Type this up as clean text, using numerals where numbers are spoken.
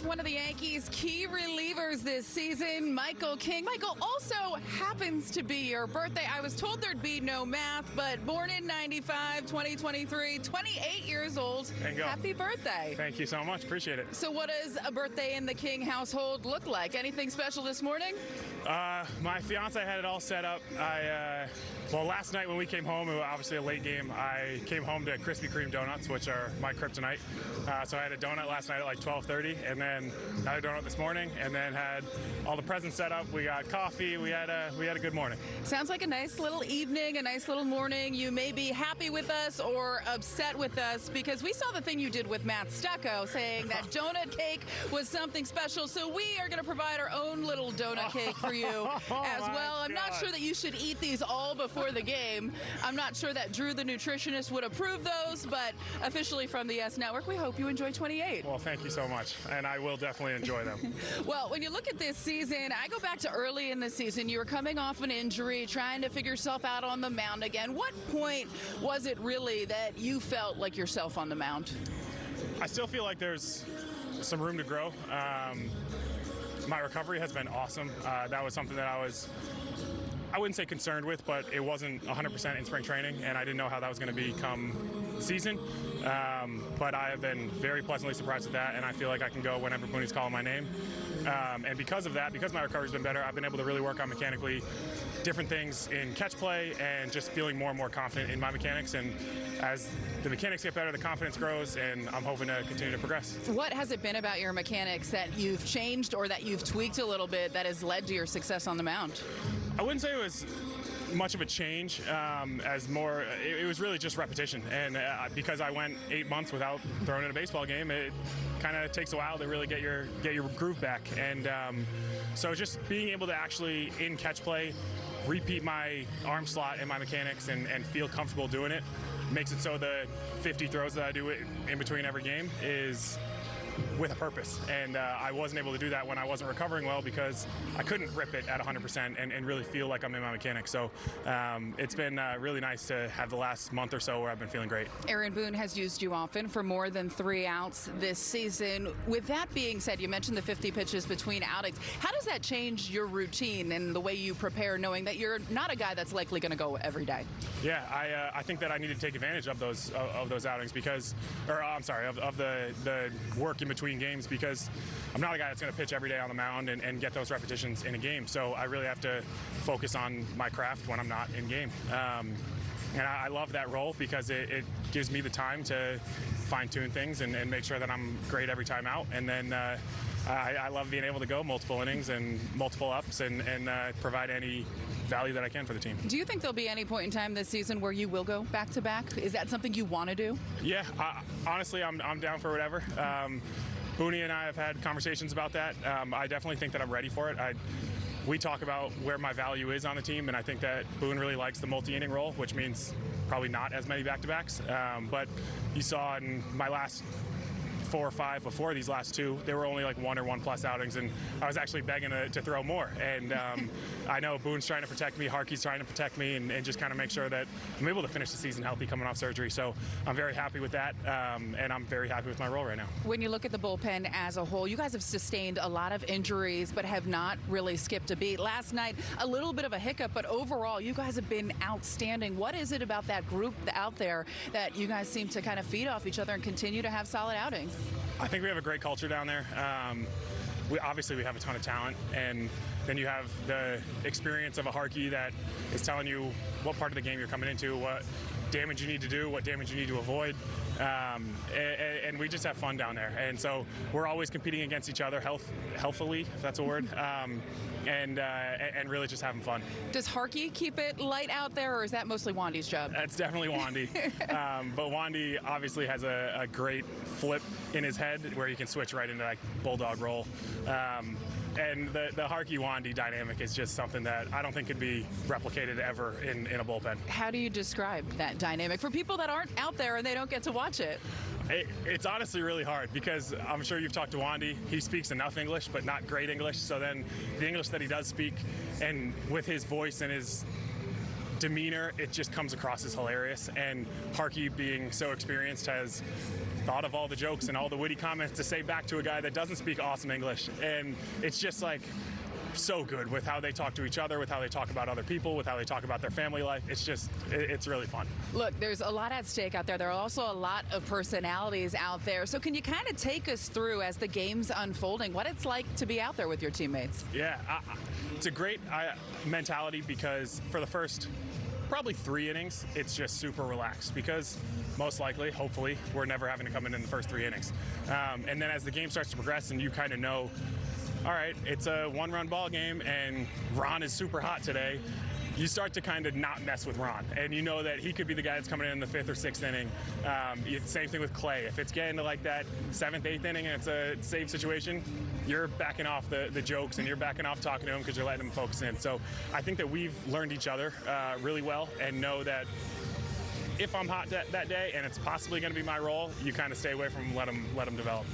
one of the Yankees' key relievers this season, Michael King. Michael, also happens to be your birthday. I was told there'd be no math, but born in 95, 2023, 28 years old. Happy birthday. Thank you so much. Appreciate it. So what does a birthday in the King household look like? Anything special this morning? My fiance had it all set up. Well, last night when we came home, it was obviously a late game. I came home to Krispy Kreme donuts, which are my kryptonite. So I had a donut last night at like 12:30, and then another donut this morning, and then had all the presents set up. We got coffee. We had a good morning. Sounds like a nice little evening, a nice little morning. You may be happy with us or upset with us because we saw the thing you did with Matt Stucco, saying that donut cake was something special. So we are going to provide our own little donut cake for you as well. I'm not sure that you should eat these all before the game. I'm not sure that Drew, the nutritionist, would approve those, but officially from the Yes Network, we hope you enjoy 28. Well, thank you so much, and I will definitely enjoy them. Well, when you look at this season, I go back to early in the season. You were coming off an injury, trying to figure yourself out on the mound again. What point was it really that you felt like yourself on the mound? I still feel like there's some room to grow. My recovery has been awesome. That was something that I wouldn't say concerned with, but it wasn't 100% in spring training, and I didn't know how that was going to be come season. But I have been very pleasantly surprised with that, and I feel like I can go whenever Booney's calling my name. And because of that, because my recovery's been better, I've been able to really work on mechanically different things in catch play and just feeling more and more confident in my mechanics. And as the mechanics get better, the confidence grows, and I'm hoping to continue to progress. What has it been about your mechanics that you've changed or that you've tweaked a little bit that has led to your success on the mound? I wouldn't say it was much of a change, it was really just repetition. And because I went 8 months without throwing in a baseball game, it kind of takes a while to really get your groove back. And so just being able to actually, in catch play, repeat my arm slot and my mechanics and feel comfortable doing it makes it so the 50 throws that I do in between every game is with a purpose. And I wasn't able to do that when I wasn't recovering well because I couldn't rip it at 100% and really feel like I'm in my mechanics. So it's been really nice to have the last month or so where I've been feeling great. Aaron Boone has used you often for more than 3 outs this season. With that being said, you mentioned the 50 pitches between outings. How does that change your routine and the way you prepare, knowing that you're not a guy that's likely going to go every day? Yeah, I think that I need to take advantage of those outings because, of the work in between games, because I'm not a guy that's going to pitch every day on the mound and get those repetitions in a game. So I really have to focus on my craft when I'm not in game. And I love that role because it gives me the time to fine-tune things and make sure that I'm great every time out. And then I love being able to go multiple innings and multiple ups and provide any value that I can for the team. Do you think there'll be any point in time this season where you will go back-to-back? Is that something you want to do? Yeah, honestly, I'm down for whatever. Booney and I have had conversations about that. I definitely think that I'm ready for it. We talk about where my value is on the team, and I think that Boone really likes the multi-inning role, which means probably not as many back-to-backs. But you saw in my last 4 or 5 before these last 2, they were only like 1 or 1+ outings, and I was actually begging to throw more. And I know Boone's trying to protect me, Harkey's trying to protect me, and just kind of make sure that I'm able to finish the season healthy coming off surgery. So I'm very happy with that, and I'm very happy with my role right now. When you look at the bullpen as a whole, you guys have sustained a lot of injuries, but have not really skipped a beat. Last night, a little bit of a hiccup, but overall, you guys have been outstanding. What is it about that group out there that you guys seem to kind of feed off each other and continue to have solid outings? I think we have a great culture down there. We have a ton of talent, and then you have the experience of a Harkey that is telling you what part of the game you're coming into, what damage you need to do, what damage you need to avoid, and we just have fun down there. And so we're always competing against each other healthfully, if that's a word, and really just having fun. Does Harkey keep it light out there, or is that mostly Wandy's job? That's definitely Wandy. But Wandy obviously has a great flip in his head where he can switch right into that bulldog role. And the Harkey-Wandy dynamic is just something that I don't think could be replicated ever in a bullpen. How do you describe that dynamic for people that aren't out there and they don't get to watch it? It's honestly really hard because I'm sure you've talked to Wandy. He speaks enough English, but not great English. So then the English that he does speak, and with his voice and his demeanor, it just comes across as hilarious. And Harkey, being so experienced, has thought of all the jokes and all the witty comments to say back to a guy that doesn't speak awesome English. And it's just like so good with how they talk to each other, with how they talk about other people, with how they talk about their family life. It's really fun. Look, there's a lot at stake out there. There are also a lot of personalities out there. So can you kind of take us through, as the game's unfolding, what it's like to be out there with your teammates? Yeah, it's a great mentality, because for the first probably 3 innings, it's just super relaxed, because most likely, hopefully, we're never having to come in the first 3 innings. And then as the game starts to progress and you kind of know, all right, it's a 1-run ball game and Ron is super hot today, you start to kind of not mess with Ron. And you know that he could be the guy that's coming in the 5th or 6th inning. Same thing with Clay. If it's getting to like that 7th, 8th inning and it's a save situation, you're backing off the jokes and you're backing off talking to him because you're letting him focus in. So I think that we've learned each other really well, and know that if I'm hot that day and it's possibly going to be my role, you kind of stay away from let them develop.